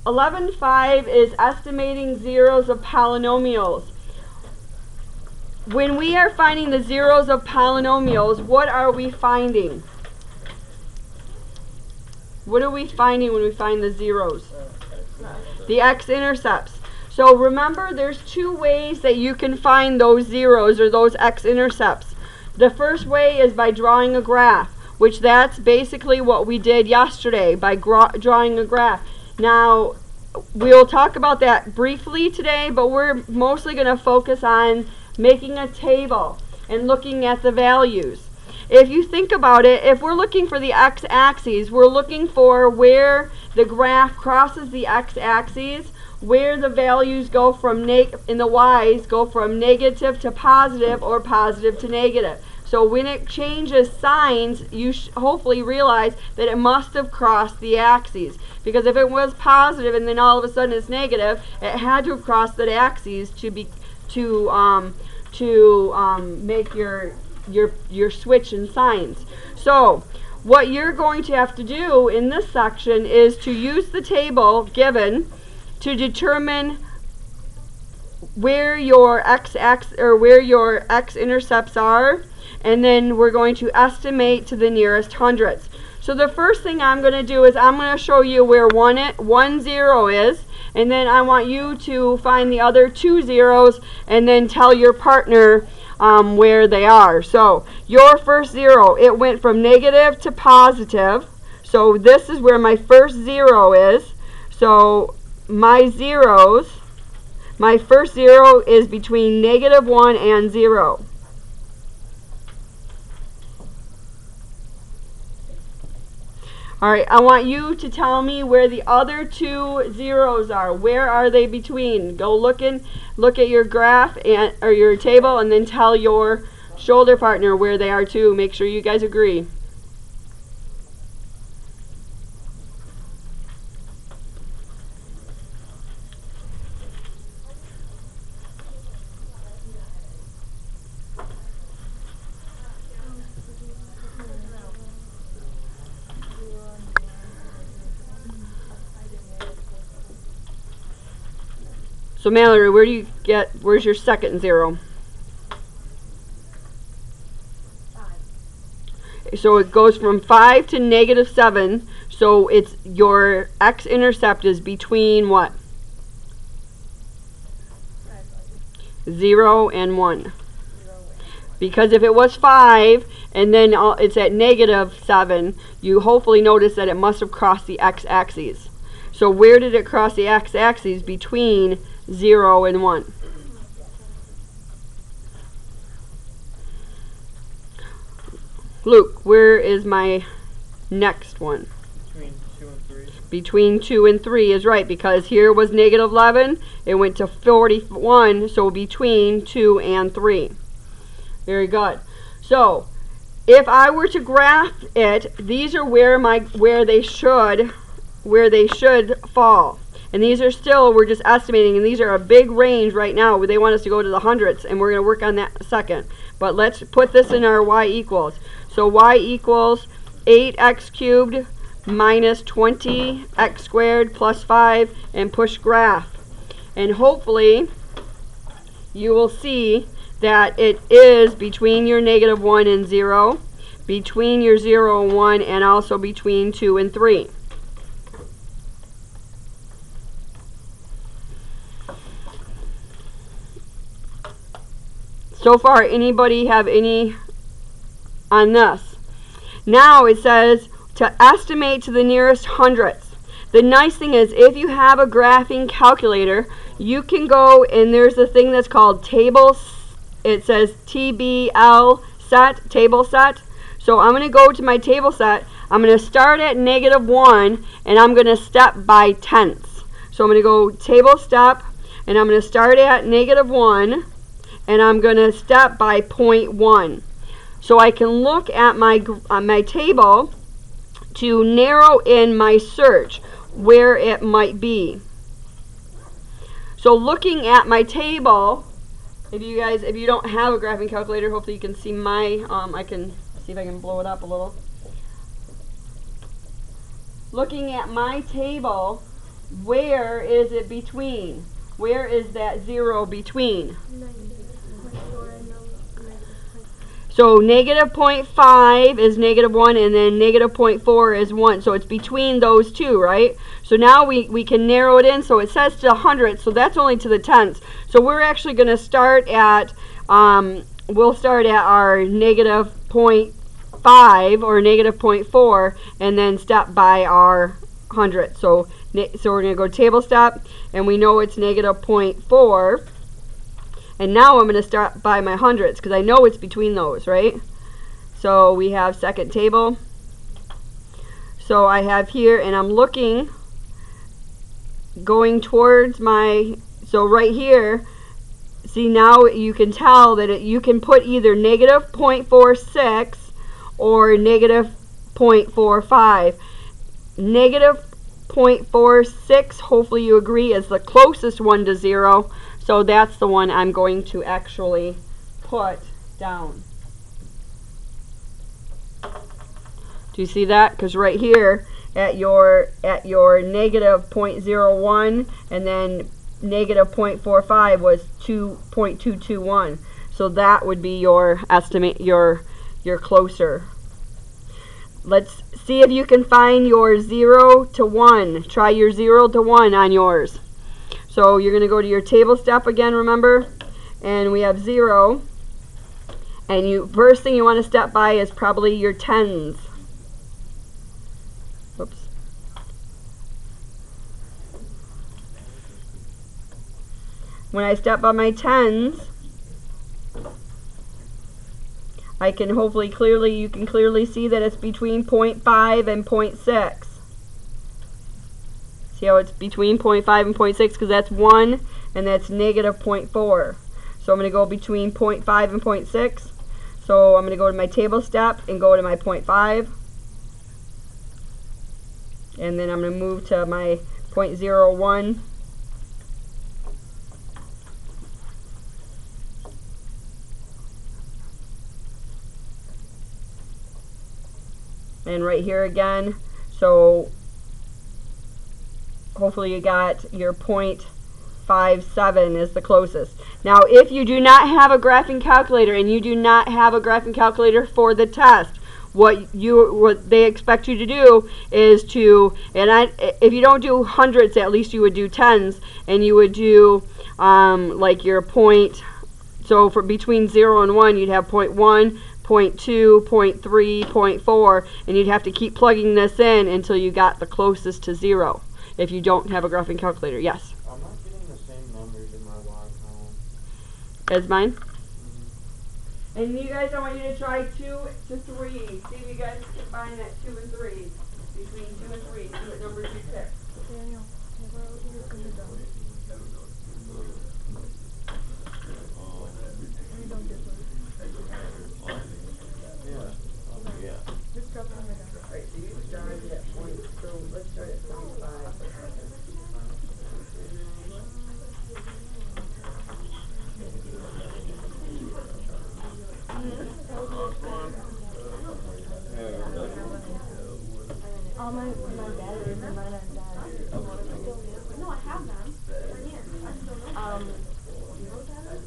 11.5 is estimating zeros of polynomials. When we are finding the zeros of polynomials, what are we finding? What are we finding when we find the zeros? The x-intercepts. So remember, there's two ways that you can find those zeros or those x-intercepts. The first way is by drawing a graph, which that's basically what we did yesterday by drawing a graph. Now, we'll talk about that briefly today, but we're mostly going to focus on making a table and looking at the values. If you think about it, if we're looking for the x-axis, we're looking for where the graph crosses the x-axis, where the values go from in the y's go from negative to positive or positive to negative. So when it changes signs, you hopefully realize that it must have crossed the axes. Because if it was positive and then all of a sudden it's negative, it had to have crossed the axes to make your switch in signs. So what you're going to have to do in this section is to use the table given to determine where your x-intercepts are, and then we're going to estimate to the nearest hundredths. So the first thing I'm going to do is I'm going to show you where 1 0 is, and then I want you to find the other 2 zeros and then tell your partner where they are. So your first 0, it went from negative to positive. So this is where my first 0 is. So my first 0 is between -1 and 0. Alright, I want you to tell me where the other 2 zeros are. Where are they between? Go look at your graph or your table, and then tell your shoulder partner where they are too. Make sure you guys agree. So Mallory, where's your second 0? 5. So it goes from 5 to -7. So it's your x-intercept is between what? 0 and 1. Because if it was 5 and then it's at -7, you hopefully notice that it must have crossed the x-axis. So where did it cross the x-axis? Between 0 and 1. Luke, where is my next one? Between 2 and 3. Between 2 and 3 is right, because here was -11. It went to 41, so between 2 and 3. Very good. So if I were to graph it, these are where they should fall. And these are still, we're just estimating, and these are a big range right now. They want us to go to the hundredths, and we're going to work on that in a second. But let's put this in our y equals. So y equals 8x cubed minus 20x squared plus 5, and push graph. And hopefully you will see that it is between your -1 and 0, between your 0 and 1, and also between 2 and 3. So far, anybody have any on this? Now it says to estimate to the nearest hundredths. The nice thing is, if you have a graphing calculator, you can go and there's a thing that's called tables. It says TBL set, table set. So I'm going to go to my table set. I'm going to start at -1 and I'm going to step by tenths. So I'm going to go table step and I'm going to start at -1. And I'm going to step by 0.1. So I can look at my table to narrow in my search where it might be. So looking at my table, if you don't have a graphing calculator, hopefully you can see I can see if I can blow it up a little. Looking at my table, where is it between? Where is that 0 between? So negative 0.5 is negative 1, and then negative 0.4 is 1. So it's between those two, right? So now we can narrow it in. So it says to the hundredths, so that's only to the tenths. So we're actually going to start at, we'll start at our negative 0.5 or negative 0.4, and then step by our hundredths. So we're going to go table step, and we know it's negative 0.4. And now I'm going to start by my hundredths because I know it's between those, right? So we have second table. So I have here, and I'm looking, going towards my, so right here, see now you can tell that you can put either negative 0.46 or negative 0.45. Negative 0.46, hopefully you agree, is the closest one to 0. So that's the one I'm going to actually put down. Do you see that? Because right here at your negative 0.01 and then negative 0.45 was 2.221. So that would be your estimate, your closer. Let's see if you can find your 0 to 1. Try your 0 to 1 on yours. So you're going to go to your table step again, remember? And we have 0. And first thing you want to step by is probably your tens. Oops. When I step by my tens, I can you can clearly see that it's between 0.5 and 0.6. See how it's between 0.5 and 0.6 because that's 1 and that's negative 0.4. So I'm going to go between 0.5 and 0.6. So I'm going to go to my table step and go to my 0.5. And then I'm going to move to my 0.01. And right here again, so hopefully you got your 0.57 is the closest. Now if you do not have a graphing calculator and you do not have a graphing calculator for the test, what they expect you to do is to, if you don't do hundreds, at least you would do tens, and you would do like your point, so for between 0 and 1 you'd have 0.1, 0.2, 0.3, 0.4, and you'd have to keep plugging this in until you got the closest to 0 if you don't have a graphing calculator. Yes? I'm not getting the same numbers in my log column as mine? Mm-hmm. And you guys, I want you to try 2 to 3. See if you guys can find that 2 and 3. Between 2 and 3. See what numbers you pick. Daniel, Alright, so you started at point, so let's start at 0.5. All my batteries and mine are dead. No, I have them. They're here.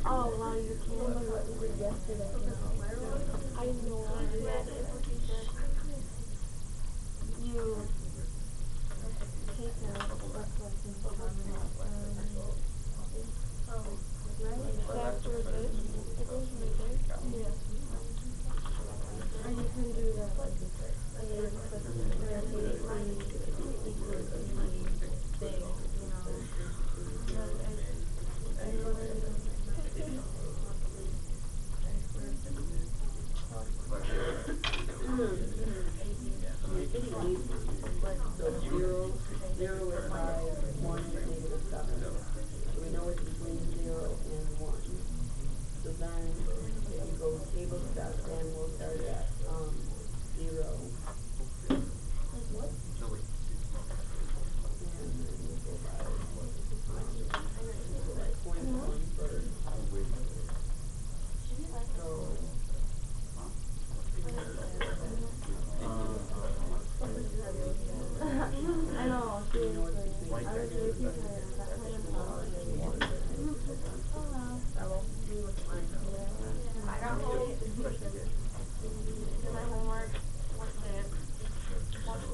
Oh, wow, you can't do what we did yesterday. I know I did that. You take out what's left in the right? After this, it goes right there? Yeah. Or you can do that like this. Zero is 5, 1 is negative 7. So we know it's between 0 and 1. So then if you go table step, then we'll start at 0. What? And then we'll go by 0.1 first. I know. So you know it's between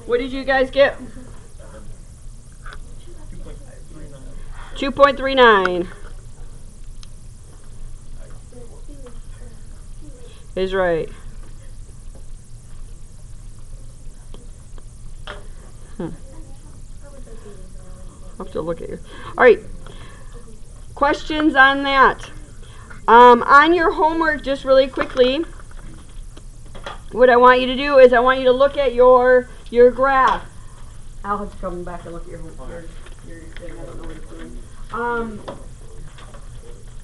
What did you guys get? 2.39 is right. I'll have to look at your. All right. Questions on that? On your homework, just really quickly, what I want you to do is I want you to look at your graph. I'll have to come back and look at your homework. Your thing. I don't know what it's doing.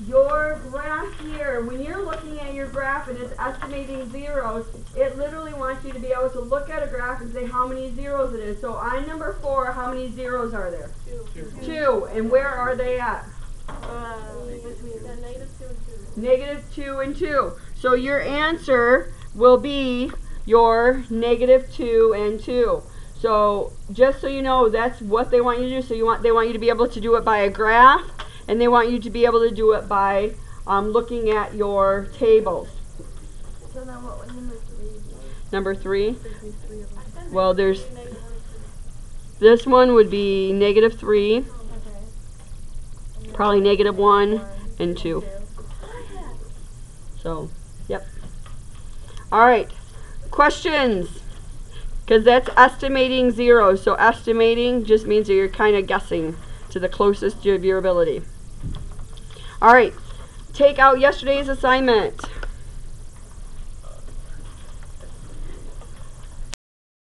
Your graph here, when you're looking at your graph and it's estimating zeros, it literally wants you to be able to look at a graph and say how many zeros it is. So on number 4, how many zeros are there? 2. And where are they at? Negative 2 and 2. So your answer will be your negative 2 and 2. So just so you know, that's what they want you to do. So they want you to be able to do it by a graph, and they want you to be able to do it by looking at your tables. So now what was number 3? Number 3? Well, there's this one would be negative 3, Okay. probably negative 1 and 2. So, yep. All right. Questions? Because that's estimating zeros. So estimating just means that you're kind of guessing to the closest of your ability. All right. Take out yesterday's assignment.